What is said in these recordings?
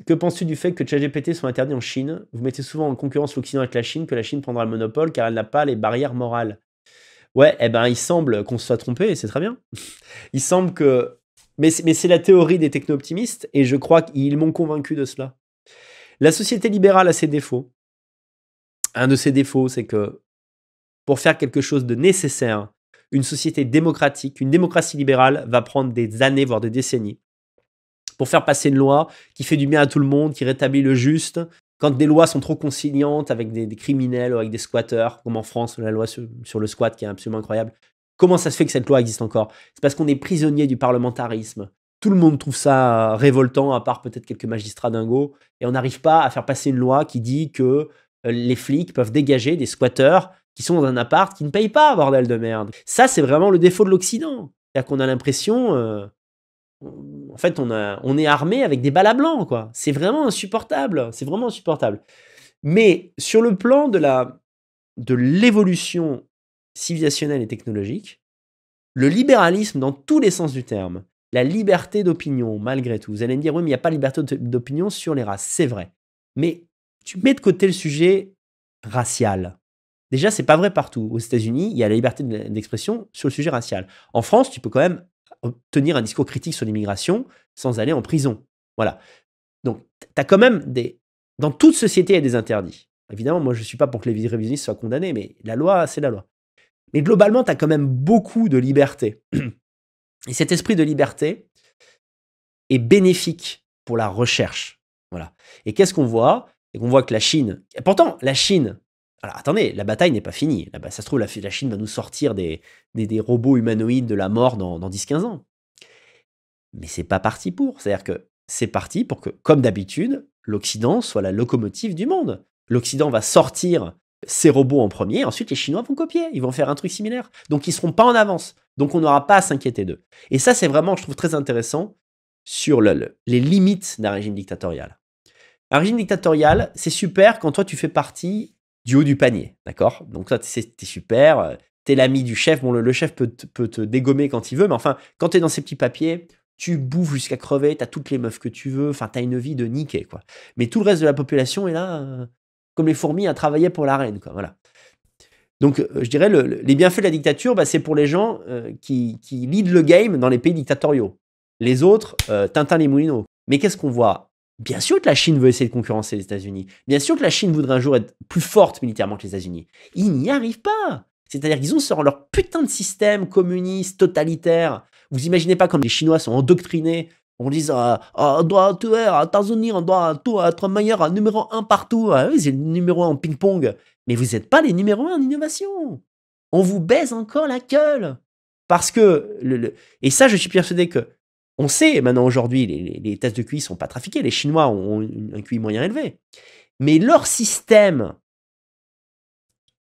Que penses-tu du fait que ChatGPT soit interdit en Chine? Vous mettez souvent en concurrence l'Occident avec la Chine, que la Chine prendra le monopole car elle n'a pas les barrières morales. Ouais, eh ben, il semble qu'on se soit trompé, et c'est très bien. Il semble que... Mais c'est la théorie des techno-optimistes, et je crois qu'ils m'ont convaincu de cela. La société libérale a ses défauts. Un de ses défauts, c'est que pour faire quelque chose de nécessaire, une société démocratique, une démocratie libérale va prendre des années, voire des décennies, pour faire passer une loi qui fait du bien à tout le monde, qui rétablit le juste. Quand des lois sont trop conciliantes avec des criminels ou avec des squatteurs, comme en France, la loi sur le squat qui est absolument incroyable, comment ça se fait que cette loi existe encore? C'est parce qu'on est prisonnier du parlementarisme. Tout le monde trouve ça révoltant, à part peut-être quelques magistrats dingos, et on n'arrive pas à faire passer une loi qui dit que les flics peuvent dégager des squatteurs qui sont dans un appart qui ne payent pas, bordel de merde. Ça, c'est vraiment le défaut de l'Occident. C'est-à-dire qu'on a l'impression... en fait, on est armé avec des balles à blanc, quoi. C'est vraiment insupportable. C'est vraiment insupportable. Mais sur le plan de l'évolution civilisationnelle et technologique, le libéralisme dans tous les sens du terme, la liberté d'opinion, malgré tout. Vous allez me dire, oui, mais il n'y a pas de liberté d'opinion sur les races. C'est vrai. Mais tu mets de côté le sujet racial. Déjà, c'est pas vrai partout. Aux États-Unis, il y a la liberté d'expression sur le sujet racial. En France, tu peux quand même tenir un discours critique sur l'immigration sans aller en prison. Voilà. Donc, tu as quand même des... Dans toute société, il y a des interdits. Évidemment, moi, je ne suis pas pour que les révisionnistes soient condamnés, mais la loi, c'est la loi. Mais globalement, tu as quand même beaucoup de liberté. Et cet esprit de liberté est bénéfique pour la recherche. Voilà. Et qu'est-ce qu'on voit? Et qu'on voit que la Chine... Et pourtant, la Chine... Alors, attendez, la bataille n'est pas finie. Ça se trouve, la Chine va nous sortir des robots humanoïdes de la mort dans 10-15 ans. Mais c'est pas parti pour. C'est-à-dire que c'est parti pour que, comme d'habitude, l'Occident soit la locomotive du monde. L'Occident va sortir ses robots en premier, ensuite les Chinois vont copier, ils vont faire un truc similaire. Donc ils seront pas en avance. Donc on n'aura pas à s'inquiéter d'eux. Et ça, c'est vraiment, je trouve, très intéressant sur les limites d'un régime dictatorial. Un régime dictatorial, c'est super quand toi, tu fais partie du haut du panier, d'accord? Donc toi, t'es super, t'es l'ami du chef. Bon, le chef peut te dégommer quand il veut, mais enfin, quand t'es dans ces petits papiers, tu bouffes jusqu'à crever, t'as toutes les meufs que tu veux, enfin, t'as une vie de niqué, quoi. Mais tout le reste de la population est là, comme les fourmis, à travailler pour la reine, quoi, voilà. Donc, je dirais, les bienfaits de la dictature, bah, c'est pour les gens qui lead le game dans les pays dictatoriaux. Les autres, Tintin les moulineaux. Mais qu'est-ce qu'on voit? Bien sûr que la Chine veut essayer de concurrencer les États-Unis. Bien sûr que la Chine voudrait un jour être plus forte militairement que les États-Unis. Ils n'y arrivent pas. C'est-à-dire qu'ils ont sur leur putain de système communiste, totalitaire. Vous imaginez pas comme les Chinois sont endoctrinés. On dit on doit tout être, États-Unis, on doit tout être meilleur, numéro 1 partout. Ah oui, c'est le numéro 1 en ping-pong. Mais vous n'êtes pas les numéros 1 en innovation. On vous baise encore la gueule. Parce que, et ça, je suis persuadé que, on sait maintenant aujourd'hui, les tests de QI ne sont pas trafiqués. Les Chinois ont un QI moyen élevé. Mais leur système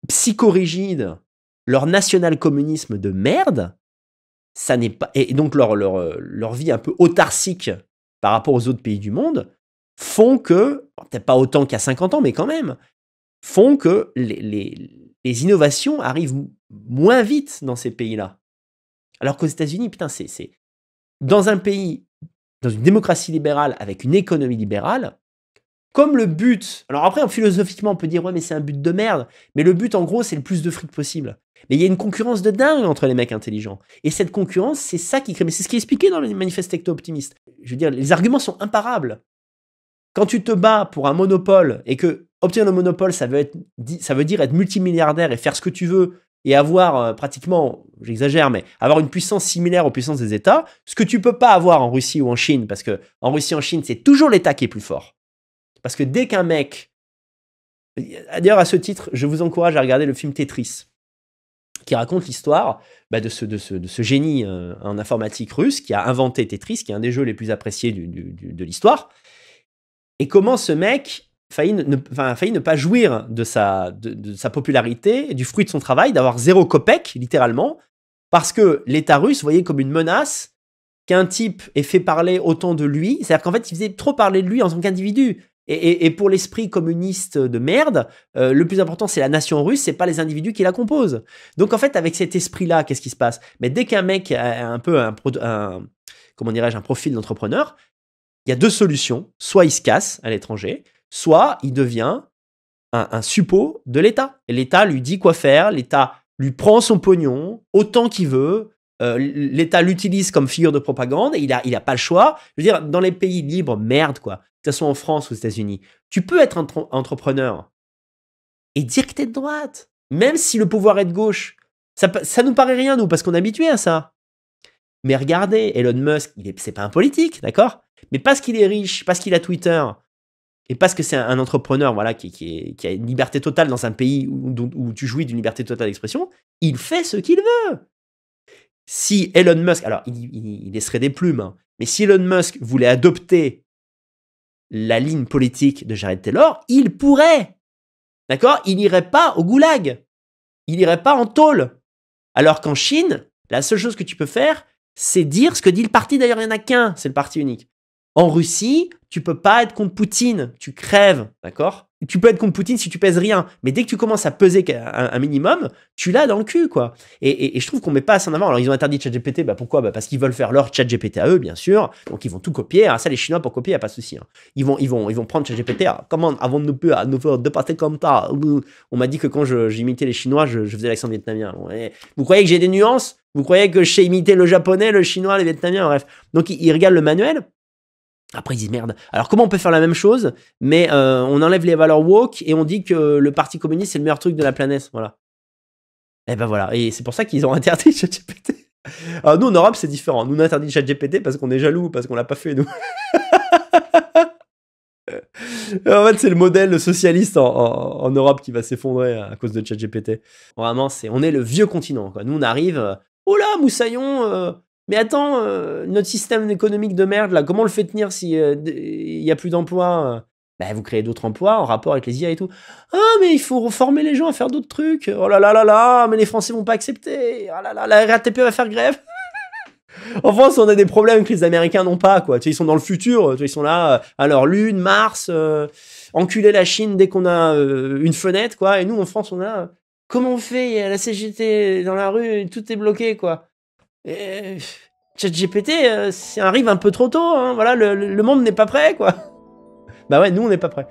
psychorigide, leur national-communisme de merde, ça n'est pas. Et donc leur vie un peu autarcique par rapport aux autres pays du monde font que, peut-être pas autant qu'à 50 ans, mais quand même, font que les innovations arrivent moins vite dans ces pays-là. Alors qu'aux États-Unis, putain, c'est dans un pays, dans une démocratie libérale avec une économie libérale, comme le but. Alors après, philosophiquement, on peut dire ouais, mais c'est un but de merde. Mais le but, en gros, c'est le plus de fric possible. Mais il y a une concurrence de dingue entre les mecs intelligents. Et cette concurrence, c'est ça qui crée. Mais c'est ce qui est expliqué dans le manifeste techno-optimiste. Je veux dire, les arguments sont imparables. Quand tu te bats pour un monopole et que obtenir le monopole, ça veut dire être multimilliardaire et faire ce que tu veux et avoir pratiquement, j'exagère, mais avoir une puissance similaire aux puissances des États, ce que tu peux pas avoir en Russie ou en Chine, parce que en Russie, en Chine, c'est toujours l'État qui est plus fort. Parce que dès qu'un mec... D'ailleurs, à ce titre, je vous encourage à regarder le film Tetris, qui raconte l'histoire de ce génie en informatique russe qui a inventé Tetris, qui est un des jeux les plus appréciés de l'histoire, et comment ce mec faillit ne pas jouir de sa popularité, du fruit de son travail, d'avoir 0 copec, littéralement, parce que l'État russe voyait comme une menace qu'un type ait fait parler autant de lui, c'est-à-dire qu'en fait, il faisait trop parler de lui en tant qu'individu. Et pour l'esprit communiste de merde, le plus important, c'est la nation russe, c'est pas les individus qui la composent. Donc en fait, avec cet esprit-là, qu'est-ce qui se passe? Mais dès qu'un mec a un peu comment dirais-je, un profil d'entrepreneur, il y a deux solutions. Soit il se casse à l'étranger, soit il devient un suppôt de l'État. Et l'État lui dit quoi faire, l'État lui prend son pognon autant qu'il veut, l'État l'utilise comme figure de propagande et il a pas le choix. Je veux dire, dans les pays libres, merde quoi, que ce soit en France ou aux États-Unis, tu peux être entrepreneur et dire que t'es de droite, même si le pouvoir est de gauche. Ça nous paraît rien, nous, parce qu'on est habitué à ça. Mais regardez, Elon Musk, c'est pas un politique, d'accord? Mais parce qu'il est riche, parce qu'il a Twitter, et parce que c'est un entrepreneur voilà, qui a une liberté totale dans un pays où tu jouis d'une liberté totale d'expression, il fait ce qu'il veut. Si Elon Musk, alors il laisserait des plumes, hein, mais si Elon Musk voulait adopter la ligne politique de Jared Taylor, il pourrait. D'accord? Il n'irait pas au goulag. Il n'irait pas en tôle. Alors qu'en Chine, la seule chose que tu peux faire, c'est dire ce que dit le parti. D'ailleurs, il n'y en a qu'un, c'est le parti unique. En Russie, tu peux pas être contre Poutine, tu crèves, d'accord? Tu peux être contre Poutine si tu pèses rien, mais dès que tu commences à peser un minimum, tu l'as dans le cul, quoi. Et je trouve qu'on met pas assez en avant. Alors, ils ont interdit ChatGPT, bah pourquoi? Bah parce qu'ils veulent faire leur ChatGPT à eux, bien sûr. Donc, ils vont tout copier. Alors, ça, les Chinois, pour copier, il n'y a pas de souci. Hein. Ils vont prendre ChatGPT. Comment, avant de nous faire dépasser comme ça, on m'a dit que quand j'imitais les Chinois, je faisais l'accent vietnamien. Vous croyez que j'ai des nuances? Vous croyez que je sais imiter le japonais, le chinois, le vietnamien? Bref. Donc, ils regardent le manuel. Après, ils disent merde. Alors, comment on peut faire la même chose, mais on enlève les valeurs woke et on dit que le Parti communiste, c'est le meilleur truc de la planète. Voilà. Et ben voilà. Et c'est pour ça qu'ils ont interdit ChatGPT. Alors, nous, en Europe, c'est différent. Nous, on interdit ChatGPT parce qu'on est jaloux, parce qu'on l'a pas fait, nous. En fait, c'est le modèle socialiste en Europe qui va s'effondrer à cause de ChatGPT. Vraiment, on est le vieux continent, quoi. Nous, on arrive. Oh là, Moussaillon mais attends, notre système économique de merde, là, comment on le fait tenir s'il n'y a plus d'emplois? Bah, vous créez d'autres emplois en rapport avec les IA et tout. Ah, mais il faut reformer les gens à faire d'autres trucs. Oh là là là là, mais les Français vont pas accepter. Ah là là, la RATP va faire grève. En France, on a des problèmes que les Américains n'ont pas, quoi. Tu sais, ils sont dans le futur, tu sais, ils sont là, à leur lune, Mars, enculer la Chine dès qu'on a une fenêtre, quoi. Et nous, en France, on a... Comment on fait? Il y a la CGT dans la rue, tout est bloqué, quoi. ChatGPT, ça arrive un peu trop tôt, hein. Voilà, le monde n'est pas prêt, quoi. Bah ouais, nous, on n'est pas prêt.